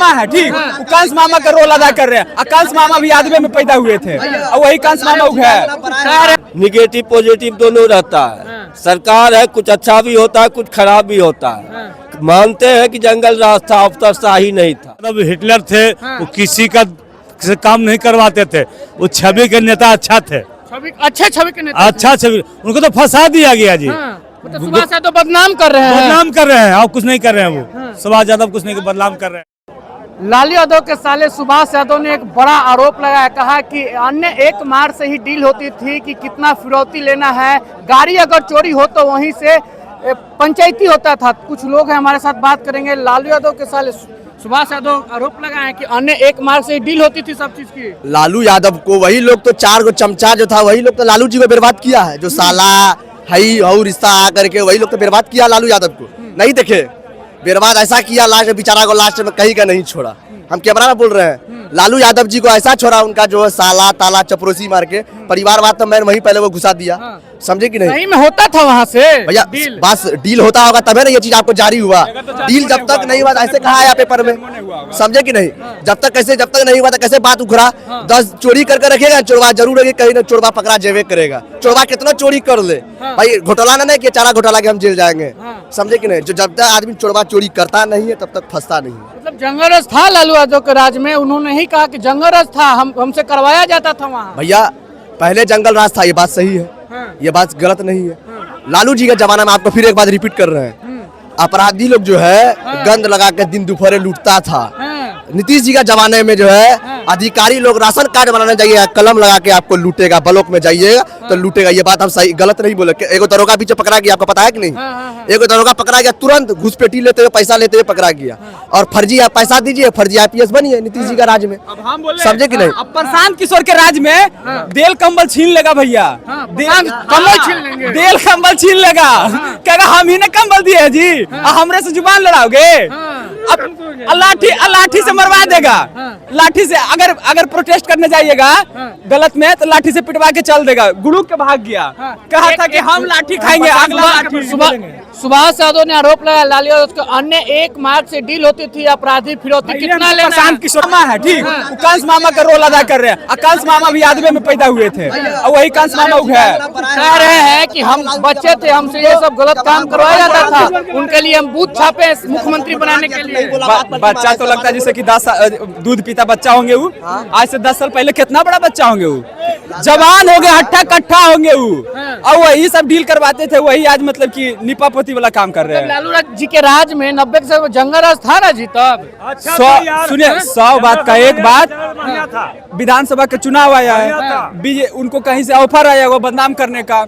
मामा है, ठीक, वो कंस मामा का रोल अदा कर रहे हैं। और कंस मामा भी यादव में पैदा हुए थे और वही कंस मामा है। निगेटिव पॉजिटिव दोनों रहता है। सरकार है, कुछ अच्छा भी होता है, कुछ खराब भी होता है। मानते हैं कि जंगल राज था, अफसरशाही नहीं था। मतलब हिटलर थे, वो किसी का काम नहीं करवाते थे। वो छवि के नेता अच्छा थे, छवि के नेता, अच्छा छवि। उनको तो फंसा दिया गया जी। मतलब सुभाष यादव बदनाम कर रहे हैं, बदनाम कर रहे हैं और कुछ नहीं कर रहे हैं। वो सुभाष यादव कुछ नहीं, बदनाम कर रहे हैं। लालू यादव के साले सुभाष यादव ने एक बड़ा आरोप लगाया, कहा कि अन्य एक मार से ही डील होती थी कि कितना फिरौती लेना है, गाड़ी अगर चोरी हो तो वहीं से पंचायती होता था। कुछ लोग हैं हमारे साथ, बात करेंगे। लालू यादव के साले सुभाष यादव आरोप लगाए कि अन्य एक मार से ही डील होती थी सब चीज की। लालू यादव को वही लोग तो 4 गो चमचा जो था वही लोग तो लालू जी को बर्बाद किया है। जो साला हई और रिश्ता आ करके वही लोग तो बर्बाद किया लालू यादव को। नहीं देखे बर्बाद ऐसा किया, लास्ट बेचारा को लास्ट में कहीं का नहीं छोड़ा। हम कैमरा में बोल रहे हैं, लालू यादव जी को ऐसा छोड़ा उनका जो है साला ताला चपरोसी मार के परिवारवाद तो मैंने वहीं पहले वो घुसा दिया। समझे कि नहीं? सही में होता था वहाँ से भैया, बस डील होता होगा तभी ना ये चीज आपको जारी हुआ। डील जब तक नहीं हुआ ऐसे कहा है पेपर में, समझे कि नहीं? जब तक नहीं हुआ था कैसे बात उखड़ा। 10 चोरी करके रखेगा चोरवा जरूर है, कहीं ना चोरवा पकड़ा जेवे करेगा। चोरवा कितना चोरी कर ले भाई, घोटाला ना कि चारा घोटाला के हम जेल जाएंगे। समझे कि नहीं? जो जब तक आदमी चोरवा चोरी करता नहीं है तब तक फंसता नहीं है। मतलब जंगल था लालू यादव के राज में, उन्होंने ही कहा कि जंगल था, हमसे करवाया जाता था वहाँ। भैया पहले जंगल राज था, ये बात सही है, ये बात गलत नहीं है। लालू जी का जमाना में आपको फिर एक बात रिपीट कर रहे हैं, अपराधी लोग जो है गंद लगा के दिन दोपहर लूटता था। नीतीश जी का जमाने में जो है अधिकारी लोग राशन कार्ड बनाने जाइए, कलम लगा के आपको लूटेगा। ब्लॉक में जाइएगा तो लूटेगा। ये बात हम सही गलत नहीं बोले। एगो दरोगा पीछे पकड़ा गया, आपको पता है कि नहीं? एगो दरोगा पकड़ा गया, तुरंत घुसपैठी लेते हुए पैसा लेते हुए पकड़ा गया। और फर्जी पैसा दीजिए, फर्जी IPS बनिए नीतीश जी का राज में। समझे कि नहीं? अब प्रशांत किशोर के राज में देल कंबल छीन लेगा भैया, कंबल छीन लेंगे, देल कंबल छीन लेगा। कहेगा हम ही ने कंबल दिए जी, हमरे से जुबान लड़ाओगे। अब लाठी से मरवा देगा। लाठी से अगर प्रोटेस्ट करने जाइएगा गलत में तो लाठी से पिटवा के चल देगा। गुड़ुक के भाग गया, कहा था कि हम लाठी खाएंगे, अगला लाठी। सुभाष यादव ने आरोप लगाया लालू यादव को अन्य एक मार्ग से डील होती थी, अपराधी फिरौती कितना लेना। प्रशांत किशोर मामा है, ठीक, वो कंस मामा का रोल अदा कर रहे हैं। और कंस मामा भी यादव में पैदा हुए थे और वही कंस मामा है। कह रहे हैं कि हम बच्चे थे, हमसे ये सब गलत काम करवाया जाता था, उनके लिए हम बूथ छापे मुख्यमंत्री बनाने के लिए। बच्चा तो लगता है जैसे कि 10 दूध पीता बच्चा होंगे वो। आज से 10 साल पहले कितना बड़ा बच्चा होंगे वो, जवान हो गए, हट्टा कट्ठा होंगे वो। और वही सब डील करवाते थे, वही आज मतलब कि निपापोती वाला काम कर रहे हैं। लालू जी के राज में 90 के समय जंगल राज था ना जी। तब सुनिए 100 बात का एक बात, विधानसभा का चुनाव आया है, उनको कहीं से ऑफर आया वो बदनाम करने का।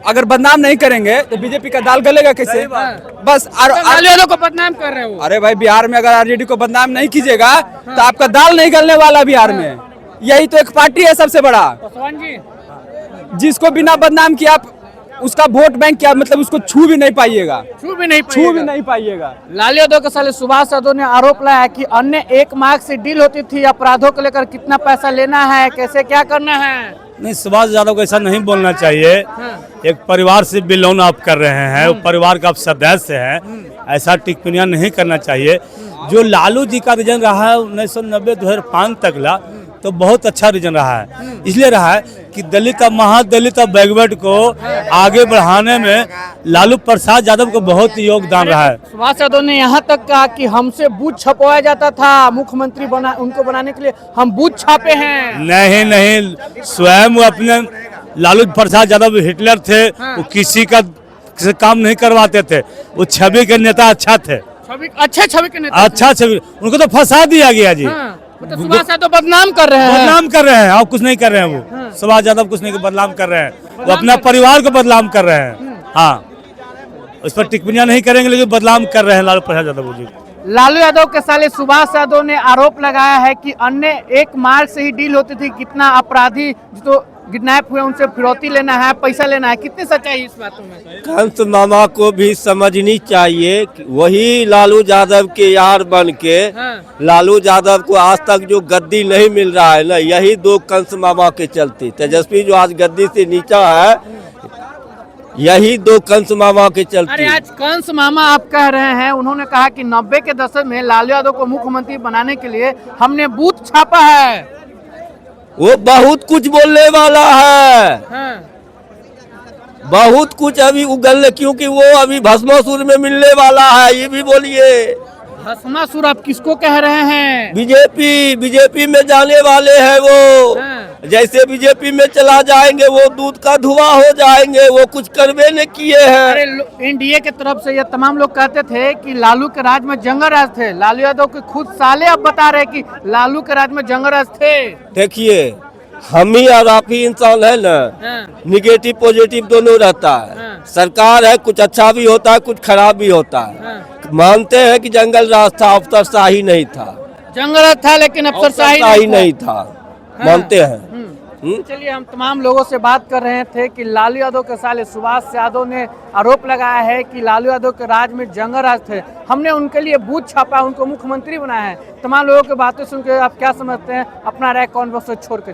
अगर बदनाम नहीं करेंगे तो बीजेपी का दाल गलेगा कैसे? बस लालू यादव को बदनाम कर रहे हो। अरे भाई, बिहार में अगर RJD को बदनाम नहीं कीजिएगा तो आपका दाल नहीं गलने वाला बिहार में। यही तो एक पार्टी है सबसे बड़ा, जिसको बिना बदनाम किया आप उसका वोट बैंक क्या मतलब उसको छू भी नहीं पाइएगा, छू भी नहीं पाइएगा। लालू यादव के साले सुभाष यादव ने आरोप लगाया कि अन्य एक मार्ग से डील होती थी, अपराधों को लेकर कितना पैसा लेना है, कैसे क्या करना है। नहीं, सुभाष यादव को ऐसा नहीं बोलना चाहिए। एक परिवार से बिलोंग आप कर रहे हैं, वो परिवार का आप सदस्य हैं, ऐसा टिप्पणियां नहीं करना चाहिए। जो लालू जी का रीजन रहा है 1990-2005 तक ला, तो बहुत अच्छा रीजन रहा है। इसलिए रहा है कि दलित और महादलित और बैकवर्ड को आगे बढ़ाने में लालू प्रसाद यादव को बहुत योगदान रहा है। सुभाष यादव ने यहाँ तक कहा कि हमसे बूथ छपवाया जाता था, मुख्यमंत्री उनको बनाने के लिए हम बूथ छापे हैं। नहीं, स्वयं वो अपने लालू प्रसाद यादव हिटलर थे, वो किसी का काम नहीं करवाते थे। वो छवि के नेता अच्छा थे, छवि के नेता, अच्छा छवि। उनको तो फंसा दिया गया जी। मतलब सुभाष यादव बदनाम कर रहे हैं, और कुछ नहीं कर रहे हैं। वो सुभाष यादव कुछ नहीं बदनाम कर रहे हैं, वो अपना परिवार को बदनाम कर रहे हैं। हाँ, उस पर टिप्पणियां नहीं करेंगे, लेकिन बदनाम कर रहे हैं लालू प्रसाद यादव जी। लालू यादव के साले सुभाष यादव ने आरोप लगाया है कि अन्य एक मार्ग से ही डील होती थी, कितना अपराधी जो किडनैप हुए उनसे फिरौती लेना है, पैसा लेना है। कितनी सच्चाई इस बातों में? कंस मामा को भी समझनी चाहिए कि वही लालू यादव के यार बन के लालू यादव को आज तक जो गद्दी नहीं मिल रहा है ना, यही 2 कंस मामा के चलते। तेजस्वी जो आज गद्दी से नीचा है, यही दो कंस मामा के अरे चलते। आज कंस मामा आप कह रहे हैं, उन्होंने कहा कि 90 के दशक में लालू यादव को मुख्यमंत्री बनाने के लिए हमने बूथ छापा है। वो बहुत कुछ बोलने वाला है, हाँ, बहुत कुछ अभी उगलने, क्योंकि वो अभी भस्मासुर में मिलने वाला है। ये भी बोलिए, भस्मासुर आप किसको कह रहे हैं? बीजेपी में जाने वाले हैं वो। हाँ। जैसे बीजेपी में चला जाएंगे वो दूध का धुआं हो जाएंगे, वो कुछ करवे नहीं किए अरे हैं। एनडीए के तरफ से ये तमाम लोग कहते थे कि लालू के राज में जंगल राज थे। लालू यादव के खुद साले अब बता रहे कि लालू के राज में जंगल राज थे। देखिए, हम ही और आप ही इंसान है ना, हाँ, निगेटिव पॉजिटिव दोनों रहता है। हाँ। सरकार है, कुछ अच्छा भी होता है, कुछ खराब भी होता है। हाँ। मानते हैं कि जंगल राज था, अफसरशाही नहीं था। जंगल राज था लेकिन अफसरशाही नहीं था, मानते हैं। चलिए, हम तमाम लोगों से बात कर रहे थे कि लालू यादव के साले सुभाष यादव ने आरोप लगाया है कि लालू यादव के राज में जंगल राज थे। हमने उनके लिए बूथ छापा, उनको मुख्यमंत्री बनाया है। तमाम लोगों की बातें सुनकर आप क्या समझते हैं? अपना राय कमेंट बॉक्स में छोड़ कर